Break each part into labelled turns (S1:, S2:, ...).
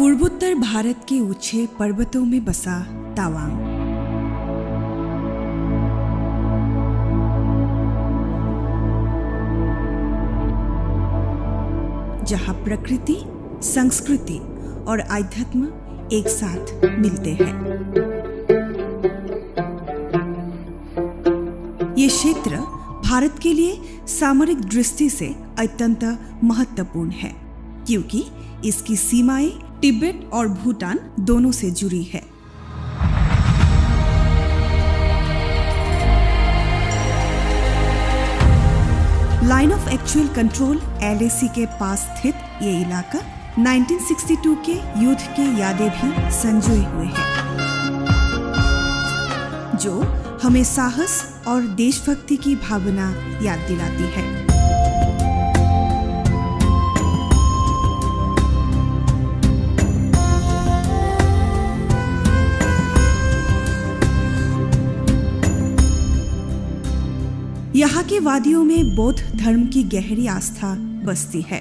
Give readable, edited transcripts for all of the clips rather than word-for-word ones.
S1: पूर्वोत्तर भारत के ऊंचे पर्वतों में बसा तावांग। जहां प्रकृति, संस्कृति और आध्यात्म एक साथ मिलते हैं। ये क्षेत्र भारत के लिए सामरिक दृष्टि से अत्यंत महत्वपूर्ण है, क्योंकि इसकी सीमाएं तिब्बत और भूटान दोनों से जुड़ी है। Line of actual control LAC के पास स्थित ये इलाका 1962 के युद्ध के यादें भी संजोए हुए हैं, जो हमें साहस और देशभक्ति की भावना याद दिलाती है। यहाँ की वादियों में बौद्ध धर्म की गहरी आस्था बसती है,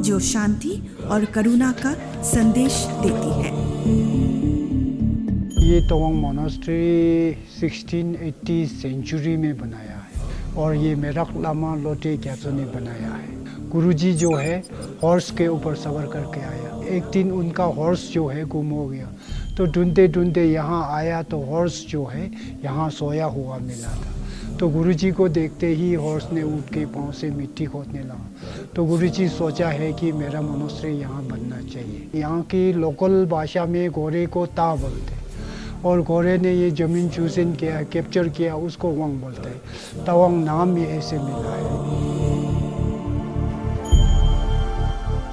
S1: जो शांति और करुणा का संदेश देती है।
S2: ये तवांग मोनास्ट्री 1680 सेंचुरी में बनाया है और ये मेरक लामा लोटे ग्यात्सो ने बनाया है। गुरुजी जो है हॉर्स के ऊपर सवार करके आया। एक दिन उनका हॉर्स जो है गुम हो गया, तो ढूंढते ढूंढते यहाँ आया तो हॉर्स जो है यहाँ सोया हुआ मिला था। तो गुरुजी को देखते ही हॉर्स ने उठ के पाँव से मिट्टी खोदने लगा। तो गुरुजी सोचा है कि मेरा मोनास्ट्री यहाँ बनना चाहिए। यहाँ की लोकल भाषा में घोड़े को ता बोलते और घोड़े ने ये ज़मीन चूजन किया, कैप्चर किया, उसको वांग बोलते हैं। तवांग नाम ये ऐसे मिला है।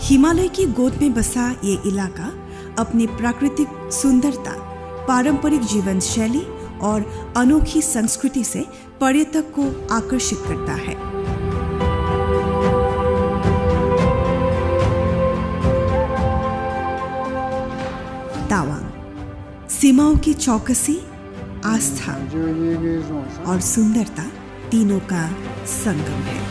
S1: हिमालय की गोद में बसा ये इलाका अपनी प्राकृतिक सुंदरता, पारंपरिक जीवन शैली और अनोखी संस्कृति से पर्यटक को आकर्षित करता है। तावांग सीमाओं की चौकसी, आस्था और सुंदरता तीनों का संगम है।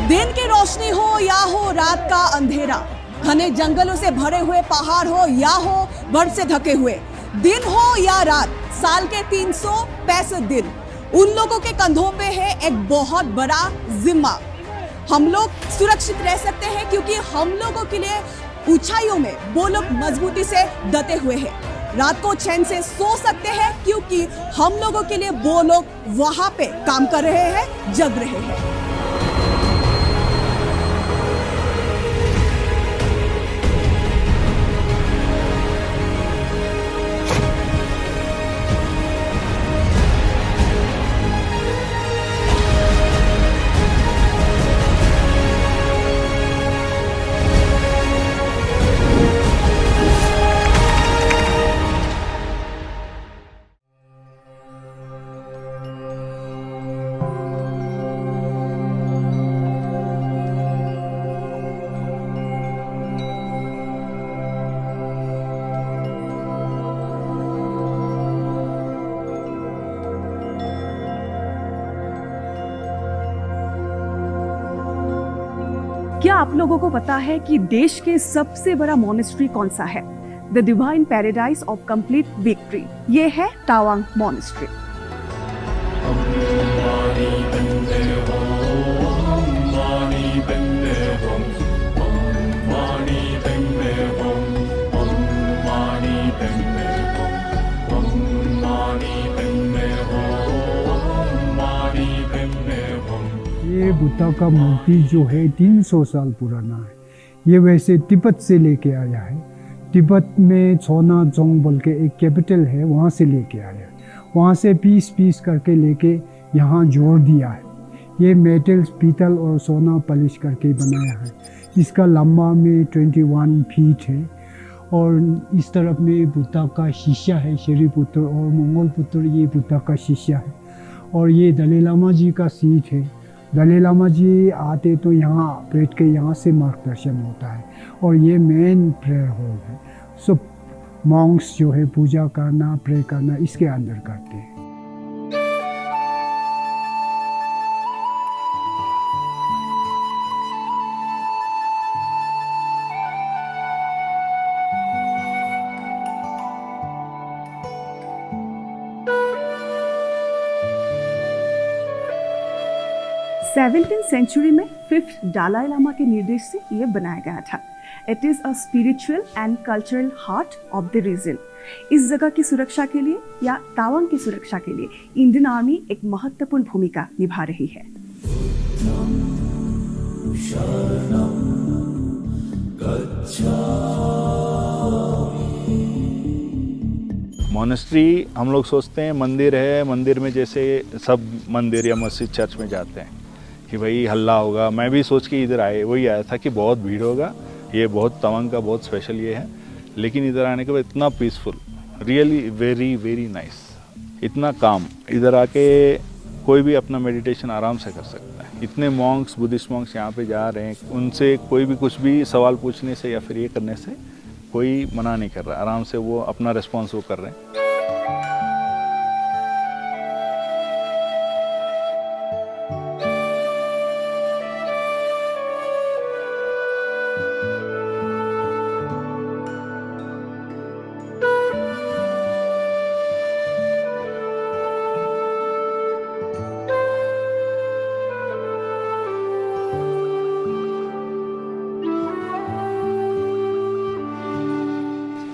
S3: दिन की रोशनी हो या हो रात का अंधेरा, घने जंगलों से भरे हुए पहाड़ हो या हो बर्फ से ढके हुए, दिन हो या रात, साल के 365 दिन उन लोगों के कंधों पे है एक बहुत बड़ा जिम्मा। हम लोग सुरक्षित रह सकते हैं क्योंकि हम लोगों के लिए ऊंचाइयों में वो लोग मजबूती से डटे हुए हैं। रात को चैन से सो सकते हैं क्योंकि हम लोगों के लिए वो लोग वहां पे काम कर रहे हैं, जग रहे हैं। क्या आप लोगों को पता है कि देश के सबसे बड़ा मोनेस्ट्री कौन सा है? The divine paradise of complete victory, ये है तावांग मोनेस्ट्री।
S2: ये बुद्धा का मूर्ति जो है 300 साल पुराना है। ये वैसे तिब्बत से लेके आया है। तिब्बत में छोना जोंग बोल के एक कैपिटल है, वहाँ से लेके आया, वहाँ से पीस करके लेके यहाँ जोड़ दिया है। ये मेटल, पीतल और सोना पॉलिश करके बनाया है। इसका लंबा में 21 फीट है और इस तरफ में बुद्धा का शीशा है, शरीपुत्र और मंगल पुत्र, ये बुद्धा का शीशा है। और ये दलाई लामा जी का सीट है। दलाई लामा जी आते तो यहाँ बैठ के यहाँ से मार्गदर्शन होता है और ये मेन प्रेयर हॉल है। सब मॉन्क्स जो है पूजा करना, प्रे करना इसके अंदर करते हैं।
S3: सेवनटीन सेंचुरी में 5th दलाई लामा के निर्देश से यह बनाया गया था। It is a spiritual and cultural heart of the region. इस जगह की सुरक्षा के लिए या तावांग की सुरक्षा के लिए इंडियन आर्मी एक महत्वपूर्ण भूमिका निभा रही है।
S4: मोनेस्ट्री हम लोग सोचते हैं मंदिर है, मंदिर में जैसे सब मंदिर या मस्जिद चर्च में जाते हैं कि भाई हल्ला होगा। मैं भी सोच के इधर वही आया था कि बहुत भीड़ होगा, ये बहुत तवांग का बहुत स्पेशल ये है। लेकिन इधर आने के बाद इतना peaceful, really very very nice, इतना काम। इधर आके कोई भी अपना मेडिटेशन आराम से कर सकता है। इतने मॉन्क्स, बुद्धिस्ट मॉन्क्स यहाँ पे जा रहे हैं, उनसे कोई भी कुछ भी सवाल पूछने से या फिर ये करने से कोई मना नहीं कर रहा, आराम से वो अपना रिस्पॉन्स वो कर रहे हैं।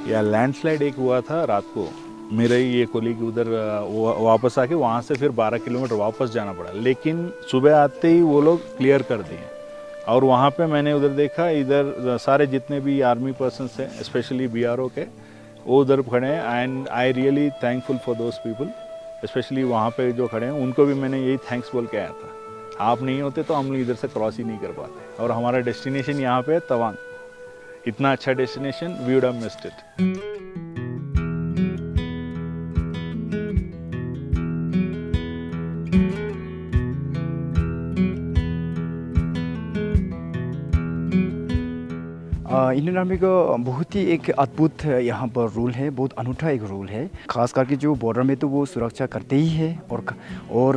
S4: या लैंडस्लाइड एक हुआ था रात को, मेरे ये कोलीग उधर वापस आके वहाँ से फिर 12 किलोमीटर वापस जाना पड़ा। लेकिन सुबह आते ही वो लोग क्लियर कर दिए। और वहाँ पे मैंने उधर देखा, इधर सारे जितने भी आर्मी पर्सन्स हैं, स्पेशली BRO के, वो उधर खड़े हैं। And I really thankful for those people, specially वहाँ पे जो खड़े हैं उनको भी मैंने यही थैंक्स बोल के आया था। आप नहीं होते तो हम लोग इधर से क्रॉस ही नहीं कर पाते। और हमारा डेस्टिनेशन यहाँ पे है तवांग, इतना अच्छा destination, we would have missed it.
S5: Indian army का बहुत ही एक अद्भुत यहाँ पर रूल है, बहुत अनूठा एक रूल है। ख़ास करके जो बॉर्डर में तो वो सुरक्षा करते ही है और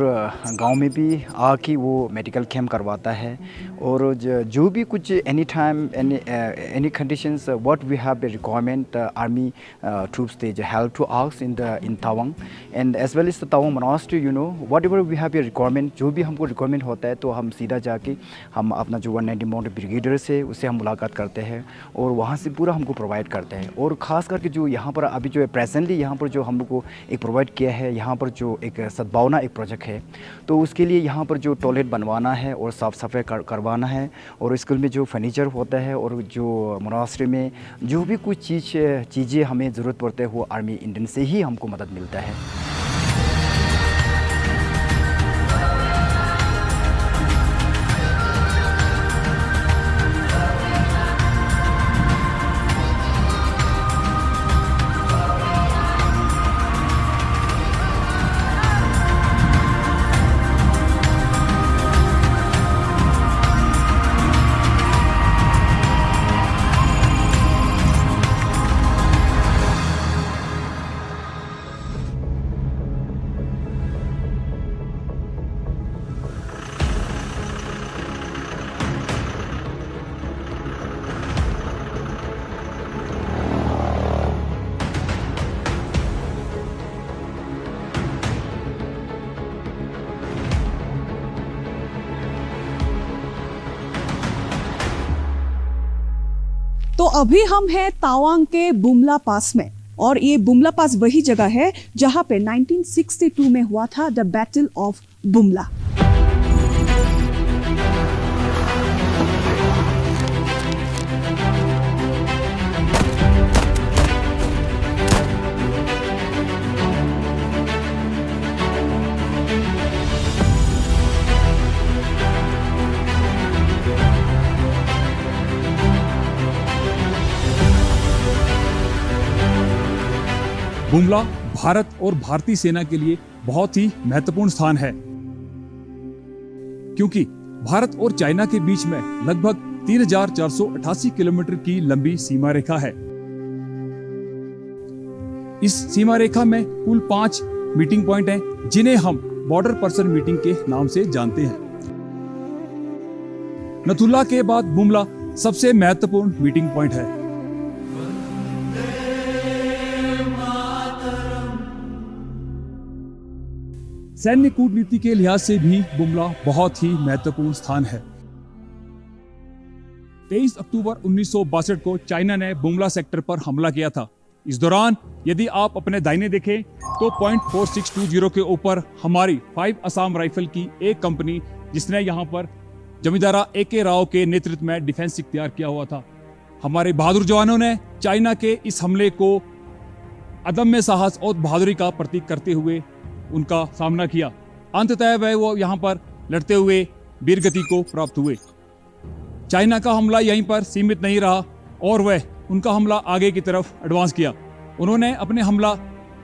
S5: गांव में भी आके वो मेडिकल कैंप करवाता है। और जो भी कुछ any time any conditions what we have a requirement, army troops they help to ask in Tawang and as well as the Tawang monastery, you know whatever we have a requirement. जो भी हमको requirement होता है तो हम सीधा जाके हम अपना जो 190 माउंटेन ब्रिगेडियर से उससे हम मुलाकात करते हैं और वहाँ से पूरा हमको प्रोवाइड करते हैं। और ख़ास करके जो यहाँ पर अभी जो है प्रेजेंटली यहाँ पर जो हम लोग को एक प्रोवाइड किया है, यहाँ पर जो एक सद्भावना एक प्रोजेक्ट है, तो उसके लिए यहाँ पर जो टॉयलेट बनवाना है और साफ़ सफाई करवाना है और स्कूल में जो फर्नीचर होता है और जो मोनास्ट्री में जो भी कुछ चीज़ें हमें ज़रूरत पड़ते हैं वो आर्मी इंडियन से ही हमको मदद मिलता है।
S3: तो अभी हम हैं तावांग के बुमला पास में और ये बुमला पास वही जगह है जहां पे 1962 में हुआ था the battle of Bumla.
S6: Bumla Bharat और भारतीय सेना के लिए बहुत ही महत्वपूर्ण स्थान है, क्योंकि भारत और चाइना के बीच में लगभग 3,488 किलोमीटर की लंबी सीमा रेखा है। इस सीमा रेखा में कुल 5 मीटिंग पॉइंट हैं, जिन्हें हम बॉर्डर पर्सन मीटिंग के नाम से जानते हैं। नथुला के बाद बुमला सबसे महत्वपूर्ण मीटिंग पॉइंट है। सैन्य कूटनीति के लिहाज से भी बुमला बहुत ही महत्वपूर्ण स्थान है। 23 अक्टूबर 1962 को चाइना ने बुमला सेक्टर पर हमला किया था। इस दौरान यदि आप अपने दाहिने देखें तो पॉइंट 4620 के ऊपर हमारी 5 असम राइफल की एक कंपनी, जिसने यहाँ पर जमींदारा AK राव के नेतृत्व में डिफेंस इख्तियार किया हुआ था। हमारे बहादुर जवानों ने चाइना के इस हमले को अदम्य साहस और बहादुरी का प्रतीक करते हुए उनका सामना किया। अंततः वह वो यहाँ पर लड़ते हुए वीरगति को प्राप्त हुए। चाइना का हमला यहीं पर सीमित नहीं रहा और वह उनका हमला आगे की तरफ एडवांस किया। उन्होंने अपने हमला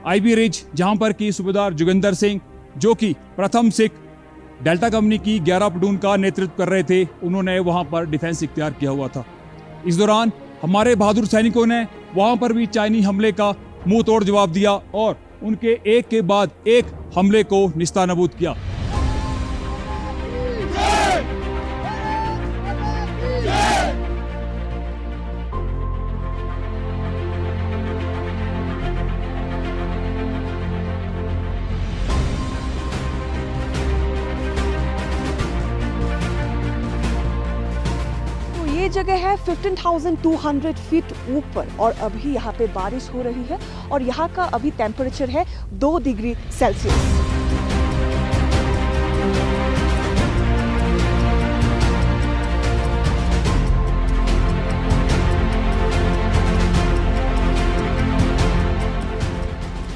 S6: IB रिज, जहां पर की सूबेदार जोगिंदर सिंह, जो कि प्रथम सिख डेल्टा कंपनी की 11 प्लटून का नेतृत्व कर रहे थे, उन्होंने वहां पर डिफेंस इख्तियार किया हुआ था। इस दौरान हमारे बहादुर सैनिकों ने वहां पर भी चाइनी हमले का मुंह तोड़ जवाब दिया और उनके एक के बाद एक हमले को निस्तानाबूद किया।
S3: ये जगह है 15,200 फीट ऊपर और अभी यहाँ पे बारिश हो रही है और यहाँ का अभी टेम्परेचर है 2 डिग्री सेल्सियस।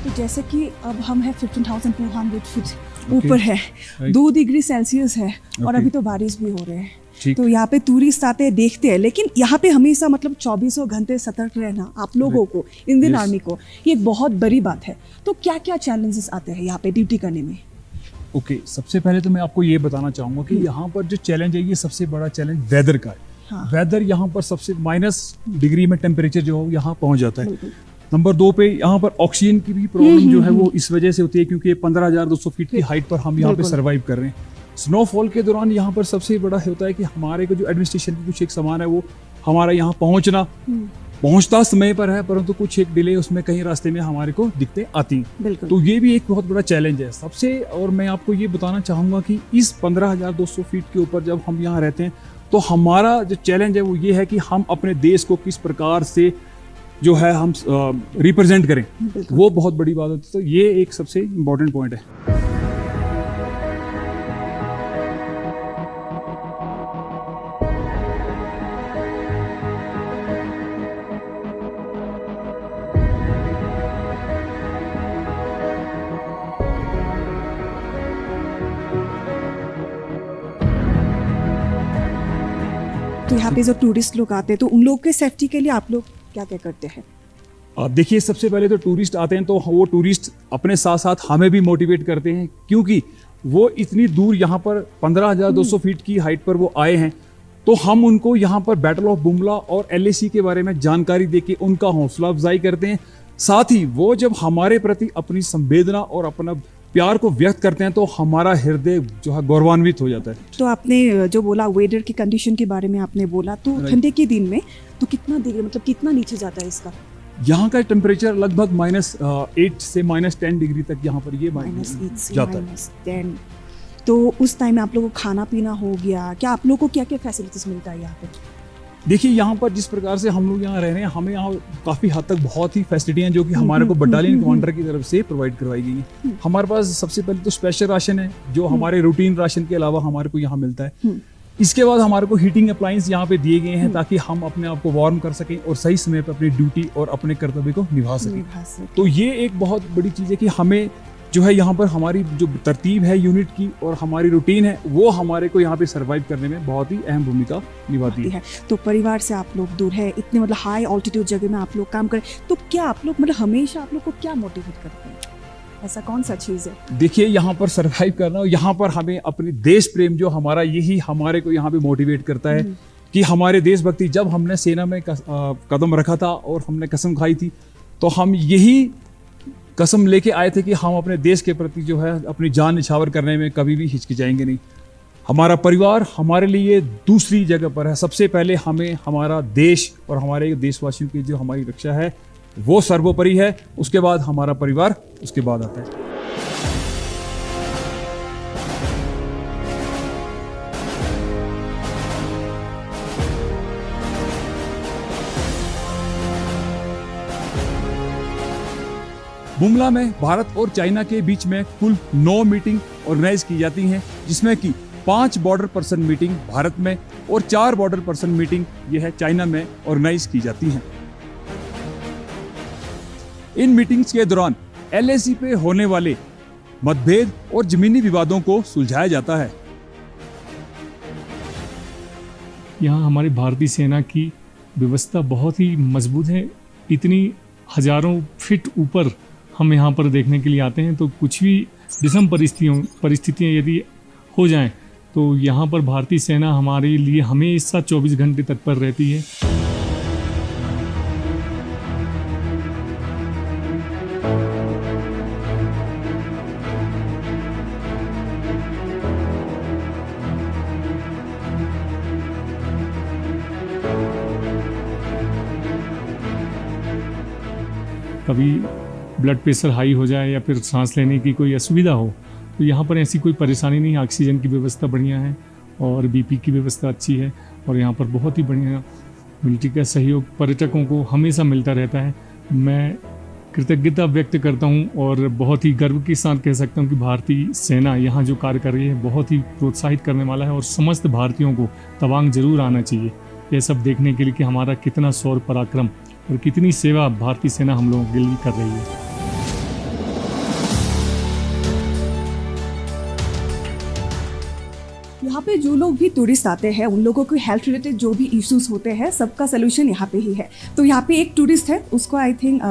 S3: तो जैसे कि अब हम हैं 15,200 फीट ऊपर है, 2 डिग्री सेल्सियस है और अभी तो बारिश भी हो रहे हैं। तो यहाँ पे टूरिस्ट आते हैं, देखते हैं, लेकिन यहाँ पे हमेशा मतलब 24 घंटे सतर्क रहना आप लोगों को, इंडियन आर्मी को, ये एक बहुत बड़ी बात है। तो क्या क्या चैलेंजेस आते हैं यहाँ पे ड्यूटी करने में?
S6: ओके, सबसे पहले तो मैं आपको ये बताना चाहूँगा कि यहाँ पर जो चैलेंज है, ये सबसे बड़ा चैलेंज वेदर का है।
S3: हाँ।
S6: वेदर यहाँ पर सबसे -डिग्री में टेम्परेचर जो है यहाँ पहुँच जाता है। नंबर 2 पे यहाँ पर ऑक्सीजन की भी प्रॉब्लम जो है वो इस वजह से होती है, क्योंकि 15,200 फीट की हाइट पर हम यहाँ पे सर्वाइव कर रहे हैं। स्नोफॉल के दौरान यहाँ पर सबसे बड़ा होता है कि हमारे को जो एडमिनिस्ट्रेशन की कुछ एक सामान है वो हमारा यहाँ पहुँचता समय पर है, परंतु कुछ एक डिले उसमें कहीं रास्ते में हमारे को दिक्कतें आती हैं। तो ये भी एक बहुत बड़ा चैलेंज है सबसे। और मैं आपको ये बताना चाहूँगा कि इस 15,200 फीट के ऊपर जब हम यहाँ रहते हैं तो हमारा जो चैलेंज है वो ये है कि हम अपने देश को किस प्रकार से जो है हम रिप्रेजेंट करें, वो बहुत बड़ी बात होती है। तो ये एक सबसे इम्पोर्टेंट पॉइंट है।
S3: तो यहाँ पे जो टूरिस्ट लोग आते हैं तो उन लोगों के सेफ्टी के लिए आप लोग क्या क्या करते हैं?
S6: आप देखिए, सबसे पहले तो टूरिस्ट आते हैं तो वो टूरिस्ट अपने साथ साथ हमें भी मोटिवेट करते हैं, क्योंकि वो इतनी दूर यहाँ पर 15,200 फीट की हाइट पर वो आए हैं। तो हम उनको यहाँ पर बैटल ऑफ बुमला और LAC के बारे में जानकारी देके उनका हौसला अफजाई करते हैं। साथ ही वो जब हमारे प्रति अपनी संवेदना और अपना प्यार को व्यक्त करते हैं तो हमारा हृदय जो है गौरवान्वित हो जाता है।
S3: तो आपने जो बोला वेदर की कंडीशन के बारे में आपने बोला, तो ठंडे के दिन में तो कितना डिग्री, मतलब कितना नीचे जाता है इसका?
S6: यहाँ का टेम्परेचर लगभग -8 से -10 डिग्री तक यहाँ पर ये जाता है।
S3: तो उस टाइम में आप लोगों को खाना पीना हो गया, क्या आप लोगों को क्या क्या फैसिलिटीज मिलता है यहाँ पे?
S6: देखिए, यहाँ पर जिस प्रकार से हम लोग यहाँ रह रहे हैं, हमें यहाँ काफ़ी हद तक बहुत ही फैसिलिटी हैं जो कि हमारे को बटालियन कमांडर की तरफ से प्रोवाइड करवाई गई हैं। हमारे पास सबसे पहले तो स्पेशल राशन है जो हमारे रूटीन राशन के अलावा हमारे को यहाँ मिलता है। इसके बाद हमारे को हीटिंग अप्लायंस यहाँ पे दिए गए हैं ताकि हम अपने आप को वार्म कर सकें और सही समय पर अपनी ड्यूटी और अपने कर्तव्य को निभा सकें। तो ये एक बहुत बड़ी चीज़ है कि हमें जो है यहाँ पर हमारी जो तरतीब है यूनिट की और हमारी रूटीन है वो हमारे को यहाँ पे सरवाइव करने में बहुत ही अहम भूमिका निभाती है।
S3: तो परिवार से आप लोग दूर है, इतने मतलब हाई ऑल्टीट्यूड जगह में आप लोग काम करें, तो क्या आप लोग मतलब हमेशा आप लोग को क्या मोटिवेट करते हैं? ऐसा कौन सा चीज़ है?
S6: देखिए, यहाँ पर सरवाइव करना और यहाँ पर हमें अपनी देश प्रेम जो हमारा, यही हमारे को यहाँ पे मोटिवेट करता है कि हमारे देशभक्ति, जब हमने सेना में कदम रखा था और हमने कसम खाई थी, तो हम यही कसम लेके आए थे कि हम अपने देश के प्रति जो है अपनी जान निछावर करने में कभी भी हिचकिचाएंगे नहीं। हमारा परिवार हमारे लिए दूसरी जगह पर है। सबसे पहले हमें हमारा देश और हमारे देशवासियों की जो हमारी रक्षा है वो सर्वोपरि है, उसके बाद हमारा परिवार, उसके बाद आता है। बुमला में भारत और चाइना के बीच में कुल 9 मीटिंग ऑर्गेनाइज की जाती हैं, जिसमें कि 5 बॉर्डर पर्सन मीटिंग भारत में और 4 बॉर्डर पर्सन मीटिंग यह है चाइना में ऑर्गेनाइज की जाती हैं। इन मीटिंग्स के दौरान LAC पे होने वाले मतभेद और जमीनी विवादों को सुलझाया जाता है।
S7: यहाँ हमारी भारतीय सेना की व्यवस्था बहुत ही मजबूत है। इतनी हजारों फीट ऊपर हम यहाँ पर देखने के लिए आते हैं, तो कुछ भी विषम परिस्थितियाँ यदि हो जाएं तो यहाँ पर भारतीय सेना हमारे लिए हमेशा 24 घंटे तत्पर रहती है। कभी ब्लड प्रेशर हाई हो जाए या फिर सांस लेने की कोई असुविधा हो तो यहाँ पर ऐसी कोई परेशानी नहीं। ऑक्सीजन की व्यवस्था बढ़िया है और बीपी की व्यवस्था अच्छी है और यहाँ पर बहुत ही बढ़िया मिलिट्री का सहयोग पर्यटकों को हमेशा मिलता रहता है। मैं कृतज्ञता व्यक्त करता हूँ और बहुत ही गर्व के साथ कह सकता हूँ कि भारतीय सेना यहाँ जो कार्य कर रही है बहुत ही प्रोत्साहित करने वाला है और समस्त भारतीयों को तवांग जरूर आना चाहिए ये सब देखने के लिए कि हमारा कितना शौर्य पराक्रम और कितनी सेवा भारतीय सेना हम लोगों के लिए कर रही है।
S3: यहाँ पे जो लोग भी टूरिस्ट आते हैं उन लोगों को हेल्थ रिलेटेड जो भी इश्यूज होते हैं सबका सोल्यूशन यहाँ पे ही है। तो यहाँ पे एक टूरिस्ट है, उसको आई थिंक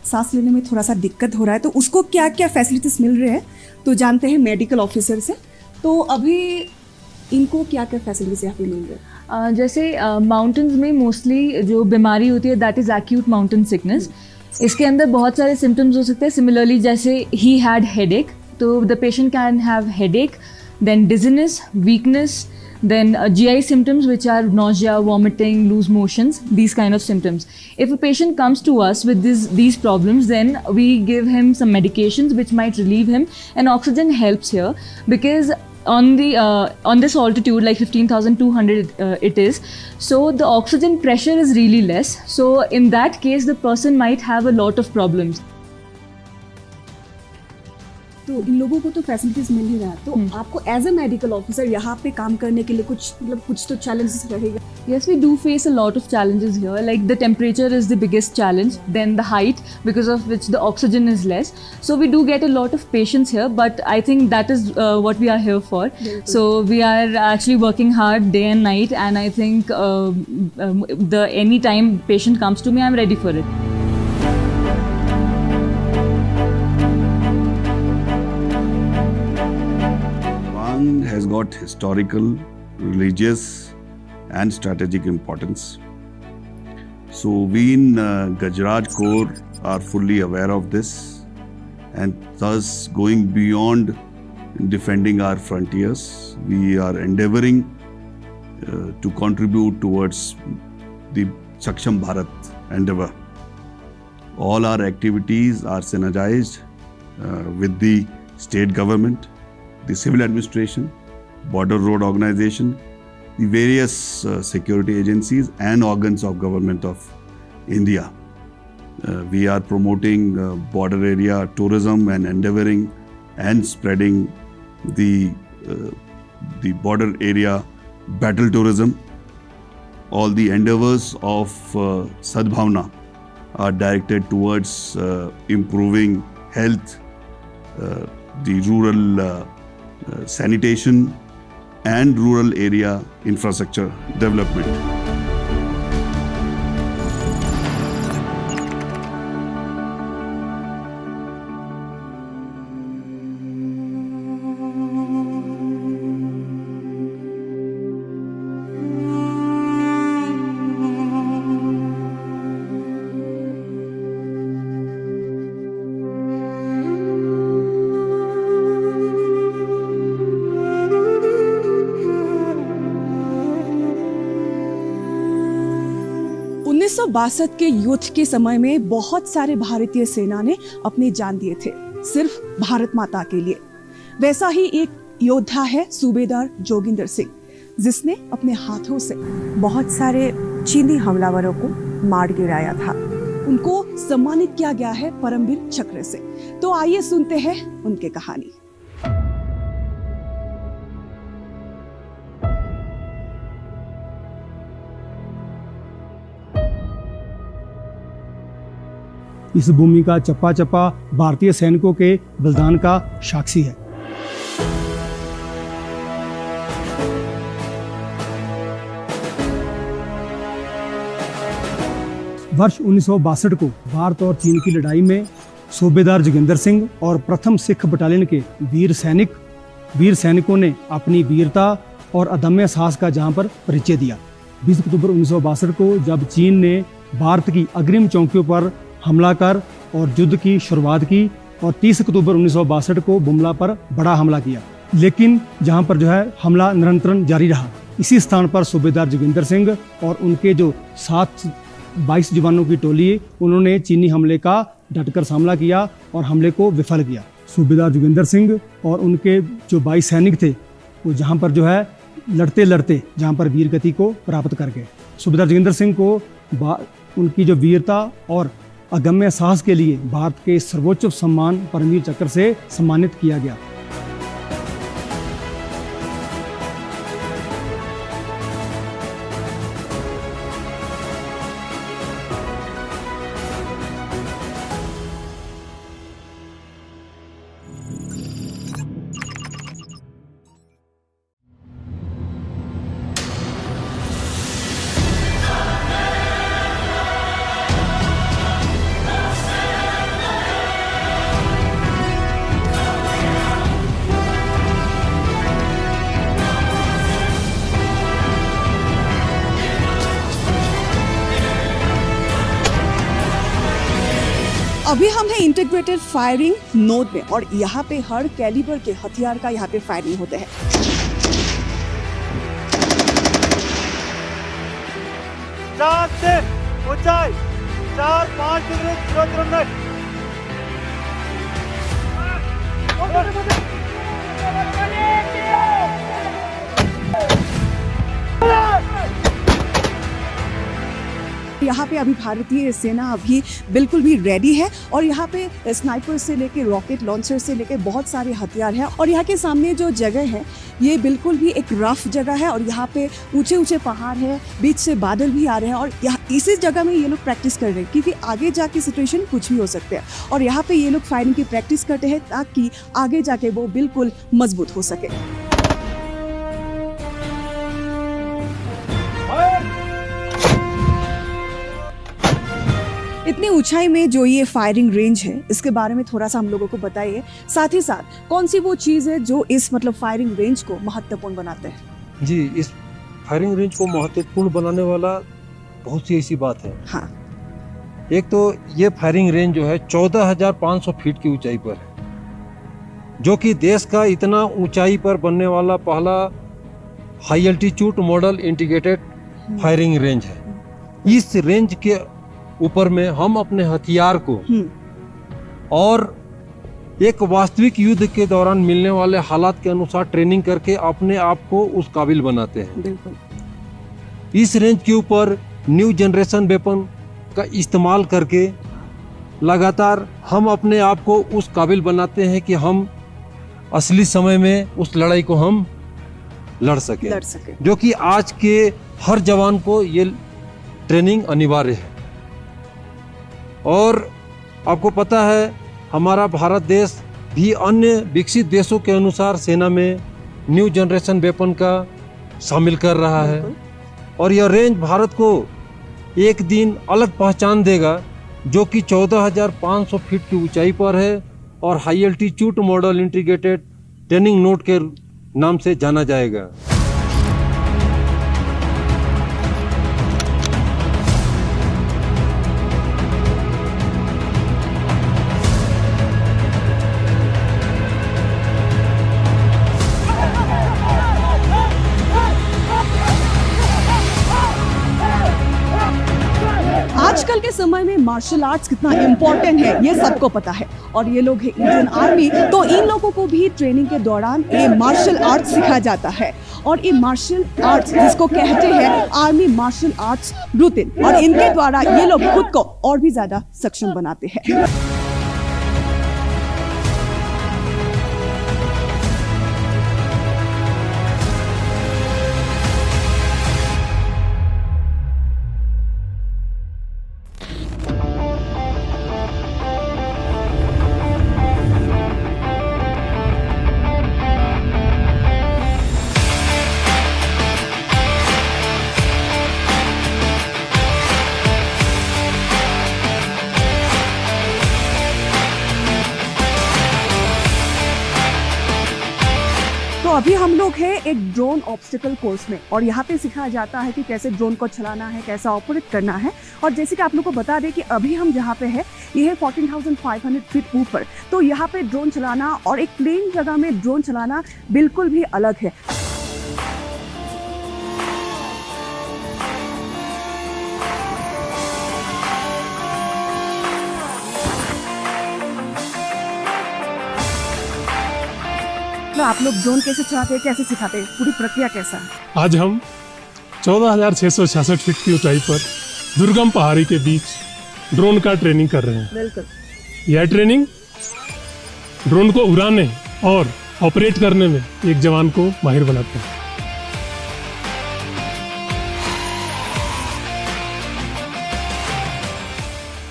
S3: सांस लेने में थोड़ा सा दिक्कत हो रहा है, तो उसको क्या क्या फैसिलिटीज़ मिल रहे हैं तो जानते हैं मेडिकल ऑफिसर से। तो अभी इनको क्या क्या फैसिलिटीज़ यहाँ पे मिल रहे हैं?
S8: जैसे माउंटेन्स में मोस्टली जो बीमारी होती है that is acute mountain sickness. इसके अंदर बहुत सारे सिम्टम्स हो सकते हैं। सिमिलरली जैसे ही हैड हेडेक, तो the patient can have headache, then dizziness, weakness, then GI symptoms which are nausea, vomiting, loose motions, these kind of symptoms. If a patient comes to us with these problems, then we give him some medications which might relieve him, and oxygen helps here because on this altitude like 15,200 it is, so the oxygen pressure is really less, so in that case the person might have a lot of problems.
S3: तो इन लोगों को तो facilities मिल ही रहा है, तो आपको as a medical officer यहाँ पे काम करने के लिए कुछ तो चैलेंजेस रहेगा?
S8: Yes, we do face a lot of challenges here. Like the temperature is the biggest challenge, then the height, because of which the oxygen is less. So we do get a lot of patients here, but I think that is what we are here for. So we are actually working hard day and night, and I think any time patient comes to me, I'm ready for it.
S9: Has got historical, religious and strategic importance. So we in Gajraj Corps are fully aware of this and thus going beyond defending our frontiers, we are endeavoring to contribute towards the Saksham Bharat endeavor. All our activities are synergized with the state government, the civil administration, border road organization, the various security agencies and organs of government of India. We are promoting border area tourism and endeavoring and spreading the border area battle tourism. All the endeavors of Sadbhavna are directed towards improving health the rural sanitation and rural area infrastructure development.
S3: के युद्ध के समय में बहुत सारे भारतीय सेना ने अपनी जान दिए थे सिर्फ भारत माता के लिए। वैसा ही एक योद्धा है सूबेदार जोगिंदर सिंह, जिसने अपने हाथों से बहुत सारे चीनी हमलावरों को मार गिराया था। उनको सम्मानित किया गया है परमवीर चक्र से। तो आइए सुनते हैं उनकी कहानी।
S10: इस भूमि का चप्पा चप्पा भारतीय सैनिकों के बलिदान का साक्षी है। वर्ष 1962 को भारत और चीन की लड़ाई में सूबेदार जोगिंदर सिंह और प्रथम सिख बटालियन के वीर सैनिकों ने अपनी वीरता और अदम्य साहस का जहां पर परिचय दिया। 20 अक्टूबर 1962 को जब चीन ने भारत की अग्रिम चौकियों पर हमला कर और युद्ध की शुरुआत की और 30 अक्टूबर 1962 को बुमला पर बड़ा हमला किया, लेकिन जहां पर जो है हमला निरंतर जारी रहा। इसी स्थान पर सूबेदार जोगिंदर सिंह और उनके जो 22 जवानों की टोली, उन्होंने चीनी हमले का डटकर सामना किया और हमले को विफल किया। सूबेदार जोगिंदर सिंह और उनके जो 22 सैनिक थे, वो जहां पर जो है लड़ते लड़ते जहां पर वीर गति को प्राप्त कर गए। सूबेदार जोगिंदर सिंह को उनकी जो वीरता और अगम्य साहस के लिए भारत के सर्वोच्च सम्मान परमवीर चक्र से सम्मानित किया गया।
S3: अभी हम हैं इंटीग्रेटेड फायरिंग नोड में और यहाँ पे हर कैलिबर के हथियार का यहाँ पे फायरिंग होते हैं।
S11: चार से ऊंचाई 4-5 डिग्री
S3: यहाँ पे अभी भारतीय सेना अभी बिल्कुल भी रेडी है और यहाँ पे स्नाइपर से लेके रॉकेट लॉन्चर से लेके बहुत सारे हथियार हैं। और यहाँ के सामने जो जगह है ये बिल्कुल भी एक रफ जगह है और यहाँ पे ऊंचे ऊंचे पहाड़ है, बीच से बादल भी आ रहे हैं और यहाँ इसी जगह में ये लोग प्रैक्टिस कर रहे हैं क्योंकि आगे जाके सिचुएशन कुछ भी हो सकते हैं। और यहाँ पे ये लोग फायरिंग की प्रैक्टिस करते हैं ताकि आगे जाके वो बिल्कुल मजबूत हो सके। इतनी ऊंचाई में जो ये फायरिंग रेंज है, इसके बारे में थोड़ा सा हम लोगों को बताइए। साथ ही साथ कौन सी वो चीज़ है जो इस फायरिंग रेंज को महत्वपूर्ण बनाते हैं?
S12: जी, इस फायरिंग रेंज को महत्वपूर्ण बनाने वाला बहुत सी ऐसी बात है।
S3: हाँ।
S12: एक तो ये फायरिंग रेंज जो है 14,500 फीट की ऊंचाई पर है, जो कि देश का इतना ऊंचाई पर बनने वाला पहला high altitude model integrated firing range है। इस रेंज के ऊपर में हम अपने हथियार को और एक वास्तविक युद्ध के दौरान मिलने वाले हालात के अनुसार ट्रेनिंग करके अपने आप को उस काबिल बनाते हैं।
S3: बिल्कुल।
S12: इस रेंज के ऊपर न्यू जनरेशन वेपन का इस्तेमाल करके लगातार हम अपने आप को उस काबिल बनाते हैं कि हम असली समय में उस लड़ाई को हम लड़ सके। जो कि आज के हर जवान को ये ट्रेनिंग अनिवार्य है। और आपको पता है हमारा भारत देश भी अन्य विकसित देशों के अनुसार सेना में न्यू जनरेशन वेपन का शामिल कर रहा है और यह रेंज भारत को एक दिन अलग पहचान देगा, जो कि 14,500 फीट की ऊंचाई पर है और high altitude model integrated training node के नाम से जाना जाएगा।
S3: आजकल के समय में मार्शल आर्ट्स कितना इम्पोर्टेंट है ये सबको पता है, और ये लोग है इंडियन आर्मी, तो इन लोगों को भी ट्रेनिंग के दौरान ये मार्शल आर्ट्स सिखाया जाता है। और ये मार्शल आर्ट्स जिसको कहते हैं आर्मी मार्शल आर्ट्स रूटीन, और इनके द्वारा ये लोग खुद को और भी ज्यादा सक्षम बनाते हैं। तो अभी हम लोग हैं एक ड्रोन ऑब्स्टिकल कोर्स में, और यहाँ पे सिखाया जाता है कि कैसे ड्रोन को चलाना है, कैसा ऑपरेट करना है। और जैसे कि आप लोग को बता दें कि अभी हम जहाँ पे है ये है 14,500 फीट ऊपर, तो यहाँ पे ड्रोन चलाना और एक प्लेन जगह में ड्रोन चलाना बिल्कुल भी अलग है। तो आप लोग ड्रोन कैसे चलाते हैं, कैसे सिखाते हैं, पूरी प्रक्रिया कैसा है?
S7: आज हम 14,666 फीट की ऊंचाई पर दुर्गम पहाड़ी के बीच ड्रोन का ट्रेनिंग कर रहे हैं।
S3: बिल्कुल।
S7: यह ट्रेनिंग ड्रोन को उड़ाने और ऑपरेट करने में एक जवान को माहिर बनाता है।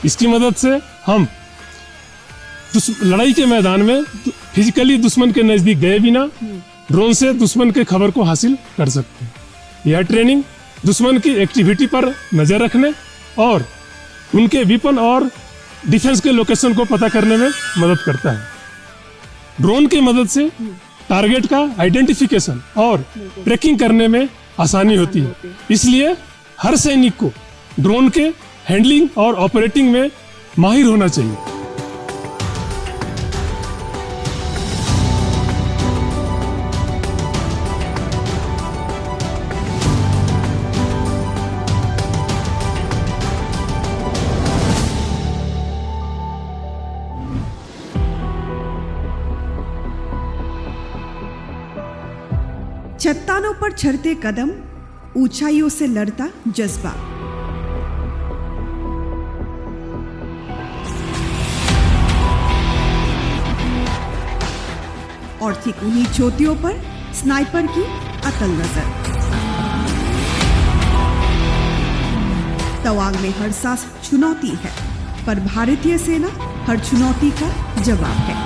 S7: इसकी मदद से हम लड़ाई के मैदान में फिजिकली दुश्मन के नजदीक गए बिना ड्रोन से दुश्मन के खबर को हासिल कर सकते हैं। यह ट्रेनिंग दुश्मन की एक्टिविटी पर नजर रखने और उनके वेपन और डिफेंस के लोकेशन को पता करने में मदद करता है। ड्रोन की मदद से टारगेट का आइडेंटिफिकेशन और ट्रैकिंग करने में आसानी होती है। इसलिए हर सैनिक को ड्रोन के हैंडलिंग और ऑपरेटिंग में माहिर होना चाहिए।
S1: चट्टानों पर चढ़ते कदम, ऊंचाइयों से लड़ता जज्बा। और ठीक उन्हीं चोटियों पर स्नाइपर की अतल नजर। तवांग में हर सांस चुनौती है, पर भारतीय सेना हर चुनौती का जवाब है।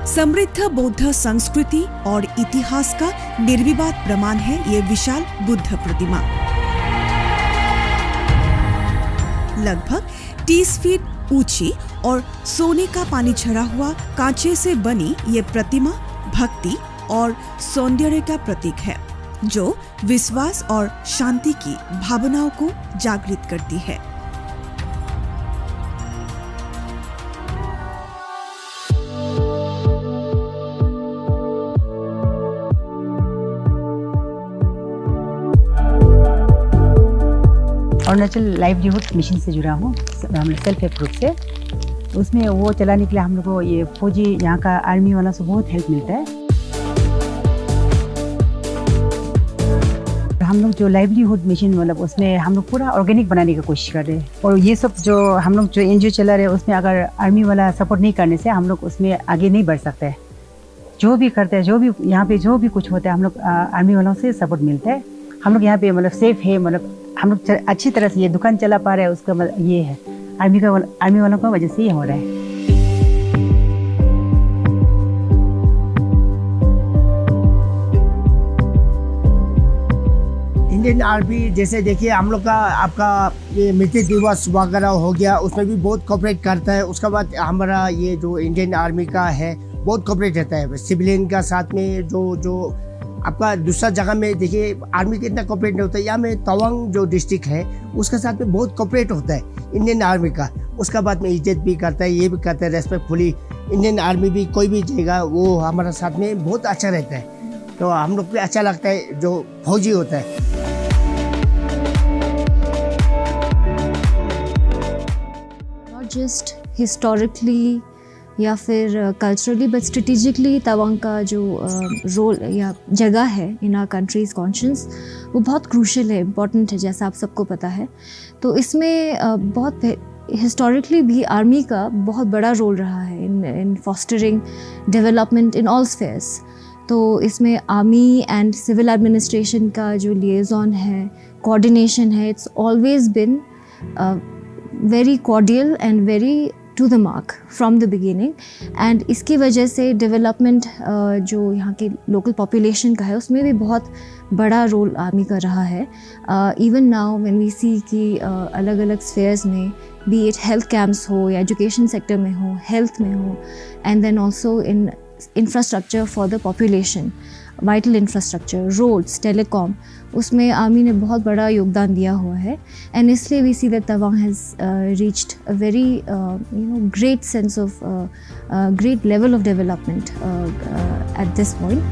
S1: समृद्ध बौद्ध संस्कृति और इतिहास का निर्विवाद प्रमाण है ये विशाल बुद्ध प्रतिमा। लगभग 30 फीट ऊंची और सोने का पानी झरा हुआ कांचे से बनी ये प्रतिमा भक्ति और सौंदर्य का प्रतीक है, जो विश्वास और शांति की भावनाओं को जागृत करती है।
S13: अरुणाचल लाइवलीहुड मिशन से जुड़ा हूँ, हम सेल्फ हेल्प ग्रुप से। उसमें वो चलाने के लिए हम लोग को ये फौजी यहाँ का आर्मी वाला से बहुत हेल्प मिलता है। हम लोग जो लाइवलीहुड मिशन मतलब उसमें हम लोग पूरा ऑर्गेनिक बनाने की कोशिश कर रहे हैं। और ये सब जो हम लोग जो एनजीओ चला रहे हैं उसमें अगर आर्मी वाला सपोर्ट नहीं करने से हम लोग उसमें आगे नहीं बढ़ सकते। जो भी करते हैं, जो भी यहाँ पे जो भी कुछ होता है, हम लोग आर्मी वालों से सपोर्ट मिलता है। हम लोग यहाँ पे मतलब सेफ है, मतलब हम लोग अच्छी तरह से ये दुकान चला पा रहे हैं, उसका मतलब ये है आर्मी वालों की वजह से ये हो रहा है।
S14: इंडियन आर्मी जैसे देखिए हम लोग का आपका ये मृत्यु दिवस वगैरह हो गया, उसमें भी बहुत कोऑपरेट करता है। उसके बाद हमारा ये जो इंडियन आर्मी का है बहुत कोऑपरेट रहता है सिविलियन का साथ में। जो आपका दूसरा जगह में देखिए आर्मी कितना कोऑपरेट नहीं होता है, यहाँ में तवांग जो डिस्ट्रिक्ट है उसके साथ में बहुत कोऑपरेट होता है इंडियन आर्मी का। उसका बाद में इज्जत भी करता है, ये भी करता है रेस्पेक्टफुली। इंडियन आर्मी भी कोई भी जाएगा वो हमारा साथ में बहुत अच्छा रहता है, तो हम लोग को अच्छा लगता है जो फौजी होता है।
S15: जस्ट हिस्टोरिकली या फिर कल्चरली बट स्ट्रेटेजिकली तवांग का जो रोल या जगह है इन आवर कंट्रीज कॉन्शियस वो बहुत क्रूशल है, इम्पॉर्टेंट है, जैसा आप सबको पता है। तो इसमें बहुत हिस्टोरिकली भी आर्मी का बहुत बड़ा रोल रहा है in fostering development in all spheres. तो इसमें आर्मी एंड सिविल एडमिनिस्ट्रेशन का जो लिएजॉन है, कोऑर्डिनेशन है, it's always bin very cordial and very to the mark from the beginning. And इसकी वजह से डेवलपमेंट जो यहाँ के लोकल पॉपुलेशन का है उसमें भी बहुत बड़ा रोल आर्मी कर रहा है। इवन नाउ व्हेन वी सी कि अलग अलग स्फेयर्स में बी इट हेल्थ कैंप्स हो या एजुकेशन सेक्टर में हो, हेल्थ में हो, and then also in infrastructure for the population, vital infrastructure, roads, telecom, उसमें आर्मी ने बहुत बड़ा योगदान दिया हुआ है। एंड इसलिए we see that Tawang has reached a very great sense of great level of development at this point.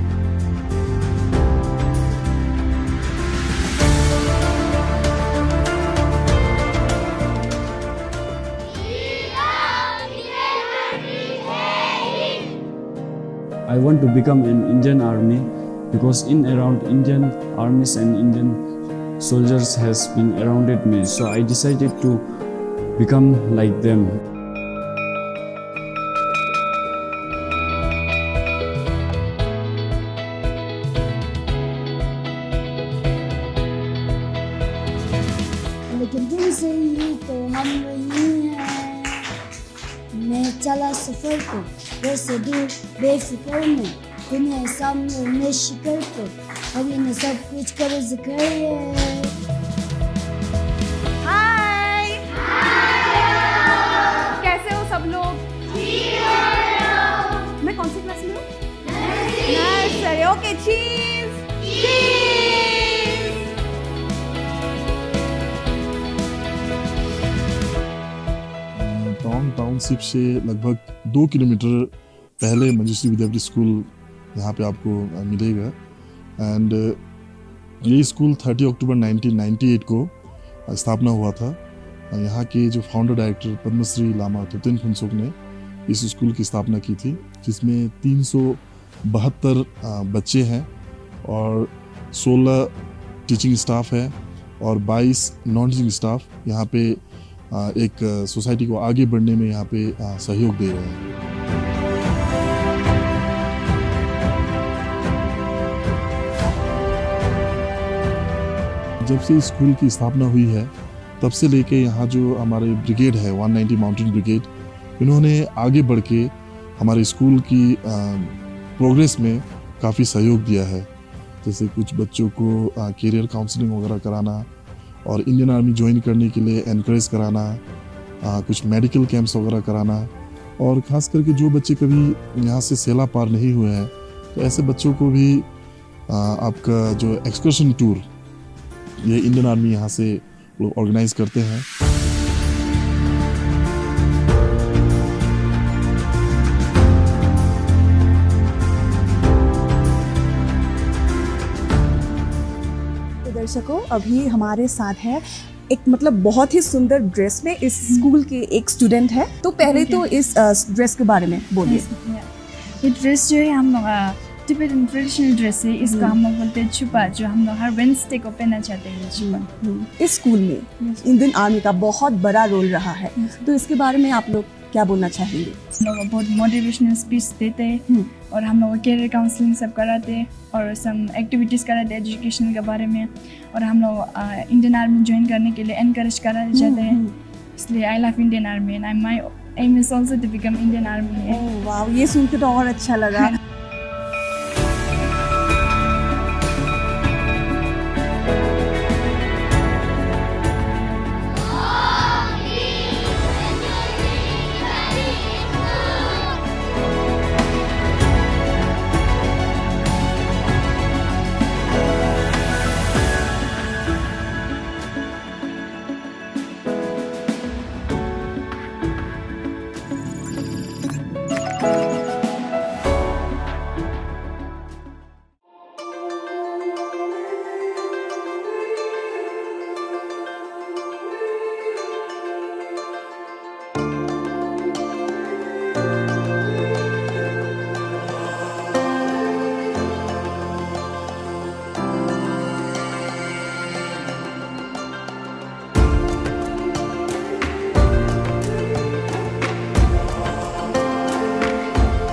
S16: I want to become an Indian Army because in around Indian armies and Indian soldiers has been surrounded me, so I decided to become like them.
S17: लेकिन तुमसे यूं तो हम वही हैं, मैं चला सफर को घर से दूर बेफिक्र में, तुम्हें सामने में शिकर को अभी मैं सब कुछ कर जिक्र है।
S3: हाय कैसे हो सब लोग? मैं कौन सी क्लास में हूँ? नर्सरी। ओके, चीज।
S18: तवांग टाउनशिप से लगभग 2 किलोमीटर पहले मंजूश्री विद्यापीठ स्कूल यहाँ पे आपको मिलेगा। एंड ये स्कूल 30 अक्टूबर 1998 को स्थापना हुआ था। यहाँ के जो फाउंडर डायरेक्टर पद्मश्री लामा तुतिन फुनसुक ने इस स्कूल की स्थापना की थी, जिसमें 372 बच्चे हैं और 16 टीचिंग स्टाफ है और 22 नॉन टीचिंग स्टाफ यहाँ पे एक सोसाइटी को आगे बढ़ने में यहाँ पे सहयोग दे रहे हैं। जब से स्कूल की स्थापना हुई है तब से लेके यहाँ जो हमारे ब्रिगेड है 190 माउंटेन ब्रिगेड, इन्होंने आगे बढ़ के हमारे स्कूल की प्रोग्रेस में काफ़ी सहयोग दिया है। जैसे कुछ बच्चों को कैरियर काउंसलिंग वगैरह कराना और इंडियन आर्मी ज्वाइन करने के लिए एनकरेज कराना, कुछ मेडिकल कैंप्स वगैरह कराना, और ख़ास करके जो बच्चे कभी यहाँ से सेला पार नहीं हुए हैं तो ऐसे बच्चों को भी आपका जो एक्सकर्शन टूर ये इंडियन आर्मी यहाँ से लोग ऑर्गेनाइज करते हैं।
S3: दर्शकों, अभी हमारे साथ है एक मतलब बहुत ही सुंदर ड्रेस में इस स्कूल के एक स्टूडेंट है, तो पहले तो इस ड्रेस के बारे में बोलिए।
S19: ये ड्रेस जो है हम लोग टिबेटन ट्रेडिशनल ड्रेस है, इसका हम लोग बोलते हैं छुपा, जो हम लोग हर वेडनेसडे को पहनना चाहते हैं छुपा।
S3: इस स्कूल में इंडियन आर्मी का बहुत बड़ा रोल रहा है, तो इसके बारे में आप लोग क्या बोलना चाहेंगे?
S19: हम लोग बहुत मोटिवेशनल स्पीच देते हैं और हम लोग कैरियर काउंसलिंग सब कराते हैं और सम एक्टिविटीज़ कराते हैं एजुकेशन के बारे में, और हम लोग इंडियन आर्मी ज्वाइन करने के लिए एनकरेज कराते जाते हैं। इसलिए I love Indian army and my aim is also to become Indian army.
S3: वाह, ये सुन के तो और अच्छा लगा।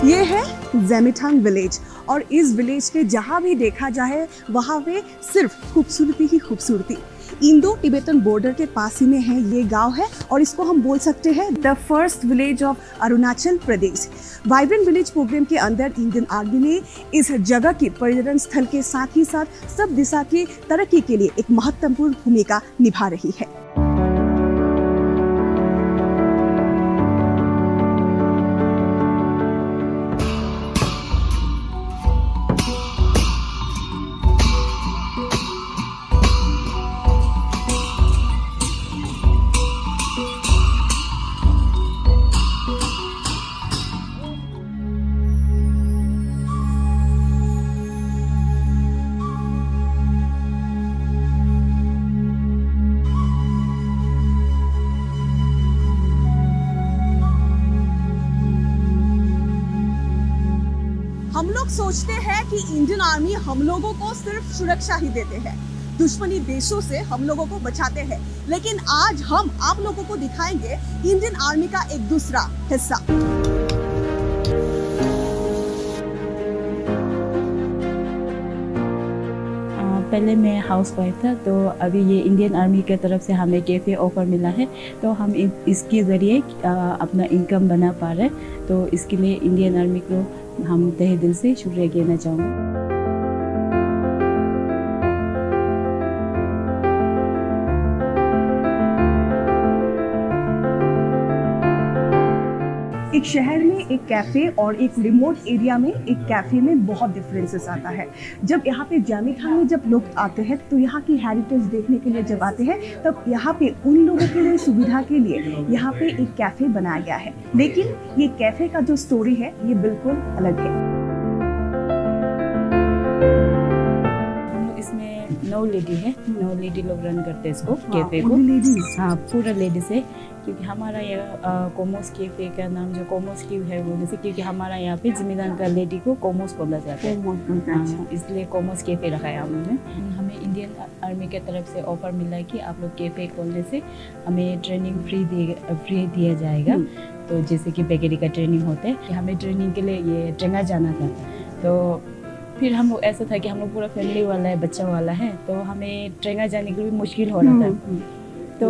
S3: ये है ज़ेमिथांग विलेज, और इस विलेज के जहाँ भी देखा जाए वहाँ पे सिर्फ खूबसूरती ही खूबसूरती। इंडो टिबेटन बॉर्डर के पास ही में है ये गांव है, और इसको हम बोल सकते हैं the first village of Arunachal Pradesh. Vibrant village program के अंदर इंडियन आर्मी ने इस जगह की पर्यटन स्थल के साथ ही साथ सब दिशा की तरक्की के लिए एक महत्वपूर्ण भूमिका निभा रही है। हम लोग सोचते हैं कि इंडियन आर्मी हम लोगों को सिर्फ सुरक्षा ही देते हैं, दुश्मनी देशों से हम लोगों को बचाते हैं, लेकिन आज हम आप लोगों को दिखाएंगे इंडियन आर्मी का एक दूसरा हिस्सा।
S20: पहले मैं हाउस वाइफ था, तो अभी ये इंडियन आर्मी के तरफ से हमें कैफ़े ऑफर मिला है, तो हम इसके ज़रिए अपना इनकम बना पा रहे हैं। तो इसके लिए इंडियन आर्मी को हम तहे दिल से शुक्रिया कहना चाहूँगा।
S3: एक शहर में एक कैफ़े और एक रिमोट एरिया में एक कैफ़े में बहुत डिफरेंसेस आता है। जब यहाँ पे ज़ेमिथांग में जब लोग आते हैं तो यहाँ की हेरिटेज देखने के लिए जब आते हैं, तब यहाँ पे उन लोगों के लिए सुविधा के लिए यहाँ पे एक कैफ़े बनाया गया है। लेकिन ये कैफ़े का जो स्टोरी है ये बिल्कुल अलग है।
S20: इसमें 9 लेडी है, 9 लेडी लोग रन करते हैं इसको, कैफ़े को। हाँ, पूरा लेडीज है, क्योंकि हमारा यहाँ कोमोस कैफ़े का नाम जो कोमोस क्यों है वो जैसे क्योंकि हमारा यहाँ पे ज़ेमिथांग का लेडी को कोमोस बोला जाता है, इसलिए कोमोस कैफ़े रखा है हमने। हमें इंडियन आर्मी के तरफ से ऑफर मिला है कि आप लोग कैफ़े खोलने से हमें ट्रेनिंग फ्री दिया जाएगा। तो जैसे कि बेकरी का ट्रेनिंग होता है, कि हमें ट्रेनिंग के लिए ये ट्रेंगा जाना था, तो फिर हम लोग ऐसा था कि हम लोग पूरा फैमिली वाला है, बच्चा वाला है, तो हमें ट्रेंगा जाने के लिए मुश्किल हो रहा था। तो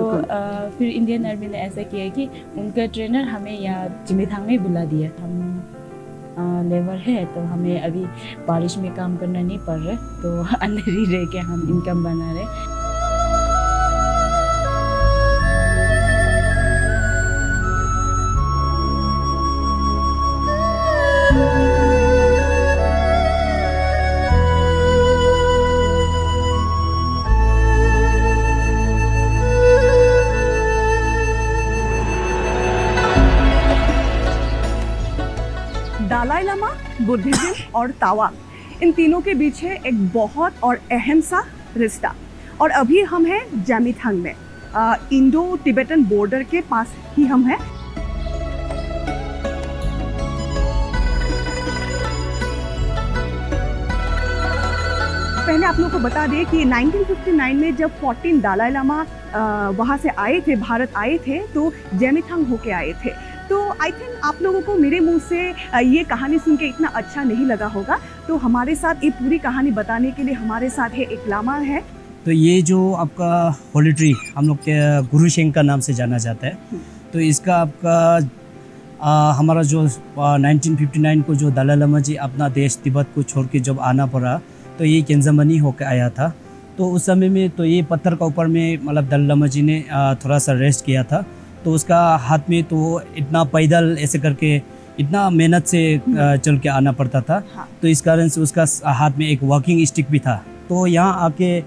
S20: फिर इंडियन आर्मी ने ऐसा किया कि उनका ट्रेनर हमें यहाँ ज़ेमिथांग में बुला दिया। हम लेबर है, तो हमें अभी बारिश में काम करना नहीं पड़ रहा, तो अंदर ही रह के हम इनकम बना रहे।
S3: दलाई लामा, बुद्धिज्म और तावांग, इन तीनों के बीच है एक बहुत और अहम सा रिश्ता। और अभी हम हैं ज़ेमिथांग में। इंडो तिब्बतन बॉर्डर के पास ही हम हैं। पहले आप लोगों को बता दें कि 1959 में जब 14 दलाई लामा वहाँ से आए थे, भारत आए थे, तो जेमिथांग होके आए थे। तो आई थिंक आप लोगों को मेरे मुंह से ये कहानी सुन के इतना अच्छा नहीं लगा होगा, तो हमारे साथ ये पूरी कहानी बताने के लिए हमारे साथ है एक लामा है।
S21: तो ये जो आपका होली ट्री हम लोग के गुरु शेंग का नाम से जाना जाता है। तो इसका आपका हमारा जो 1959 को जो दलाई लामा जी अपना देश तिब्बत को छोड़ के जब आना पड़ा, तो ये केंजामनी होकर आया था। तो उस समय में तो ये पत्थर का ऊपर में मतलब दलाई लामा जी ने थोड़ा सा रेस्ट किया था। तो उसका हाथ में तो इतना पैदल ऐसे करके इतना मेहनत से चल के आना पड़ता था। तो इस कारण से उसका हाथ में एक वॉकिंग स्टिक भी था। तो यहाँ आके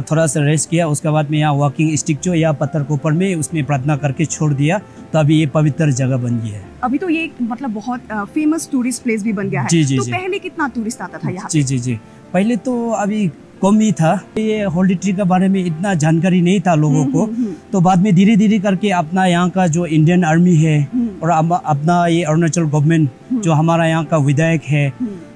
S21: थोड़ा सा रेस्ट किया, उसके बाद में यहाँ वॉकिंग स्टिक जो या पत्थर के ऊपर में उसने प्रार्थना करके छोड़ दिया। तो अभी ये पवित्र जगह बन गई है।
S3: अभी तो ये मतलब बहुत फेमस टूरिस्ट प्लेस भी बन गया है।
S21: जी,
S3: तो
S21: जी।
S3: पहले कितना टूरिस्ट आता था यहाँ?
S21: जी। पहले तो अभी कम ही था। ये होली ट्री के बारे में इतना जानकारी नहीं था लोगों को। तो बाद में धीरे धीरे करके अपना यहाँ का जो इंडियन आर्मी है और अपना ये अरुणाचल गवर्नमेंट जो हमारा यहाँ का विधायक है,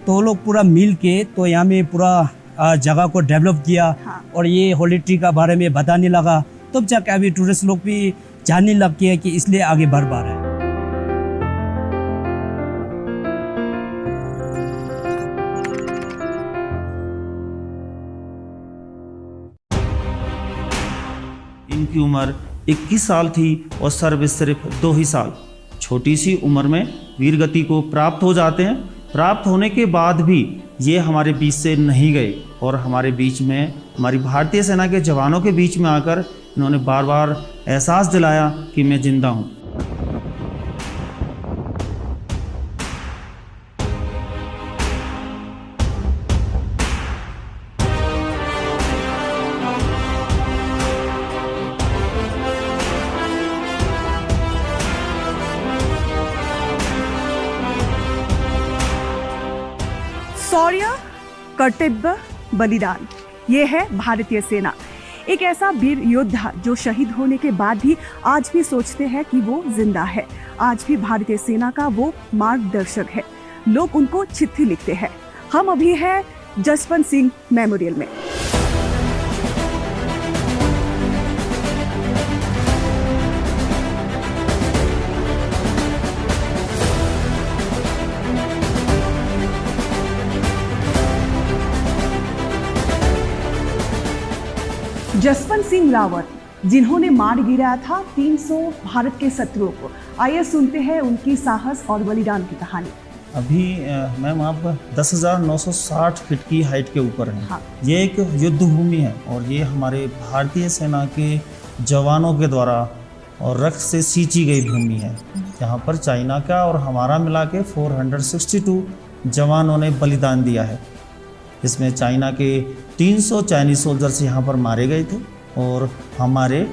S21: तो वो लोग पूरा मिल के तो यहाँ में पूरा जगह को डेवलप किया और ये होली ट्री का बारे में बताने लगा। तब जाके अभी टूरिस्ट लोग भी जानने लग गए कि इसलिए आगे बढ़ पा रहे हैं।
S22: इनकी उम्र 21 साल थी और सर्विस सिर्फ 2 ही साल। छोटी सी उम्र में वीर गति को प्राप्त हो जाते हैं। प्राप्त होने के बाद भी ये हमारे बीच से नहीं गए और हमारे बीच में हमारी भारतीय सेना के जवानों के बीच में आकर इन्होंने बार बार एहसास दिलाया कि मैं जिंदा हूँ।
S3: शौर्य, कर्तव्य, बलिदान, ये है भारतीय सेना। एक ऐसा वीर योद्धा जो शहीद होने के बाद भी आज भी सोचते हैं कि वो जिंदा है। आज भी भारतीय सेना का वो मार्गदर्शक है। लोग उनको चिट्ठी लिखते हैं। हम अभी हैं जसवंत सिंह मेमोरियल में। जसवंत सिंह रावत, जिन्होंने मार गिराया था 300 भारत के शत्रुओं को। आइए सुनते हैं उनकी साहस और बलिदान की कहानी।
S22: अभी मैम आप 10,960 फीट की हाइट के ऊपर हैं। ये एक युद्ध भूमि है और ये हमारे भारतीय सेना के जवानों के द्वारा और रक्त से सींची गई भूमि है। यहाँ पर चाइना का और हमारा मिला के 462 जवानों ने बलिदान दिया है। इसमें चाइना के 300 चाइनीज सोल्जर्स यहाँ पर मारे गए थे और हमारे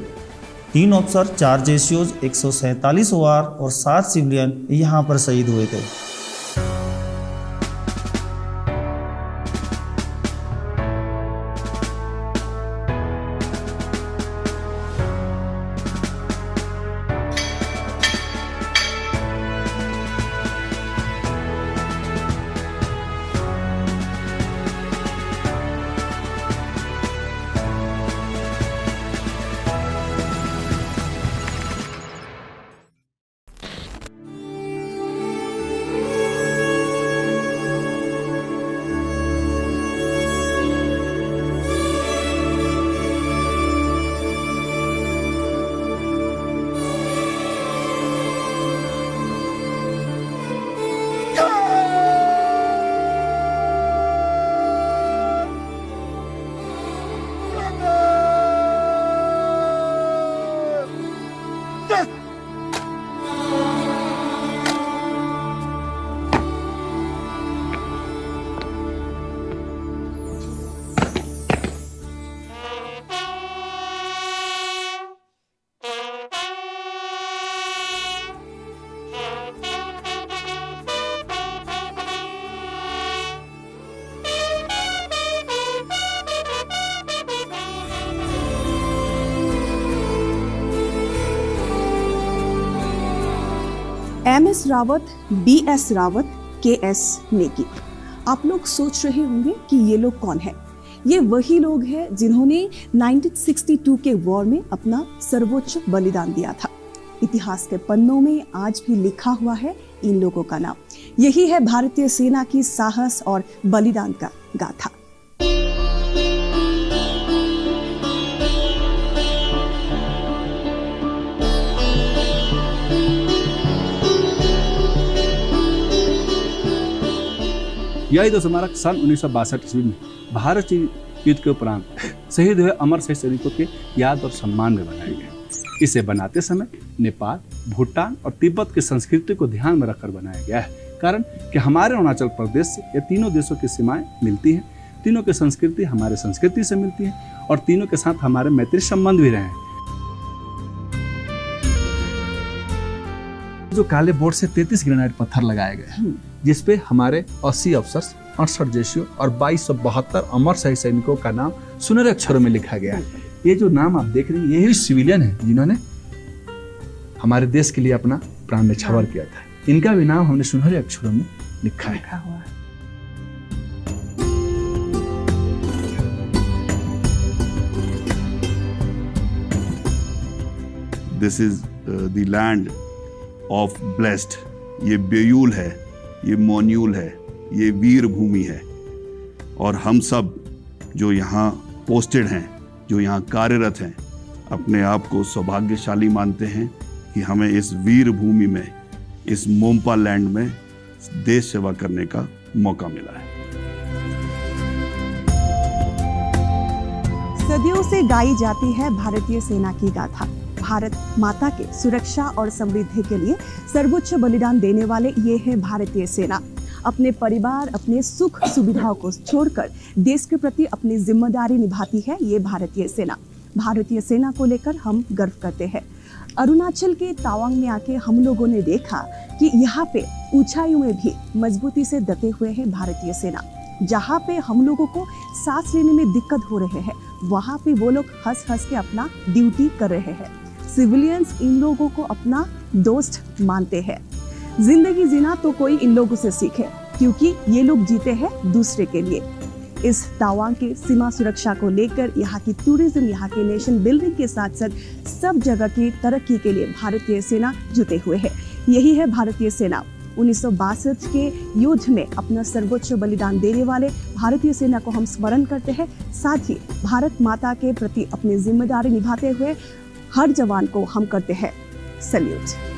S22: 3 ऑफिसर, 4 जेसीओज, 147 OR और 7 सिविलियन यहाँ पर शहीद हुए थे।
S3: MS Rawat, BS Rawat, KS Negi. आप लोग सोच रहे होंगे कि ये लोग कौन है। ये वही लोग हैं जिन्होंने 1962 के वॉर में अपना सर्वोच्च बलिदान दिया था। इतिहास के पन्नों में आज भी लिखा हुआ है इन लोगों का नाम। यही है भारतीय सेना की साहस और बलिदान का गाथा।
S2: यही तो स्मारक सन 1962 ईस्वी में भारत चीन युद्ध के उपरांत शहीद हुए अमर शहीद सैनिकों के याद और सम्मान में बनाए गए। इसे बनाते समय नेपाल, भूटान और तिब्बत की संस्कृति को ध्यान में रखकर बनाया गया है। कारण कि हमारे अरुणाचल प्रदेश से ये तीनों देशों की सीमाएं मिलती हैं, तीनों की संस्कृति हमारे संस्कृति से मिलती है और तीनों के साथ हमारे मैत्री संबंध भी रहे हैं। जो काले बोर्ड से 33 ग्रेनाइट पत्थर लगाए गए हैं, जिसपे हमारे 80 अफसर, 68 जेसीओ और 2272 अमर शहीद सैनिकों का नाम सुनहरे अक्षरों में लिखा गया है। ये जो नाम आप देख रहे हैं, यही सिविलियन है जिन्होंने हमारे देश के लिए अपना प्राण न्यौछावर किया था। इनका भी नाम हमने सुनहरे अक्षरों में लिखा है।
S9: This is the land of blessed. ये बेयूल है, ये मोन्यूल है, ये वीर भूमि है। और हम सब जो यहाँ पोस्टेड हैं, जो यहाँ कार्यरत हैं, अपने आप को सौभाग्यशाली मानते हैं कि हमें इस वीर भूमि में, इस मोम्पा लैंड में देश सेवा करने का मौका मिला है।
S3: सदियों से गाई जाती है भारतीय सेना की गाथा। भारत माता के सुरक्षा और समृद्धि के लिए सर्वोच्च बलिदान देने वाले ये है भारतीय सेना। अपने परिवार, अपने सुख सुविधाओं को छोड़कर देश के प्रति अपनी जिम्मेदारी निभाती है ये भारतीय सेना। भारतीय सेना को लेकर हम गर्व करते हैं। अरुणाचल के तावांग में आके हम लोगों ने देखा कि यहाँ पे ऊंचाइयों में भी मजबूती से डटे हुए हैं भारतीय सेना। जहाँ पे हम लोगों को सांस लेने में दिक्कत हो रहे हैं, वहाँ पे वो लोग हंस हंस के अपना ड्यूटी कर रहे हैं। सिविलियंस इन लोगों को अपना दोस्त मानते हैं। जिंदगी जीना तो कोई इन लोगों से सीखे, क्योंकि ये लोग जीते हैं दूसरे के लिए। इस तावांग की सीमा सुरक्षा को लेकर यहाँ की टूरिज्म, यहाँ के नेशन बिल्डिंग के साथ साथ सब जगह की तरक्की के लिए भारतीय सेना जुटे हुए है। यही है भारतीय सेना। 1962 के युद्ध में अपना सर्वोच्च बलिदान देने वाले भारतीय सेना को हम स्मरण करते हैं। साथ ही भारत माता के प्रति अपनी जिम्मेदारी निभाते हुए हर जवान को हम करते हैं सैल्यूट।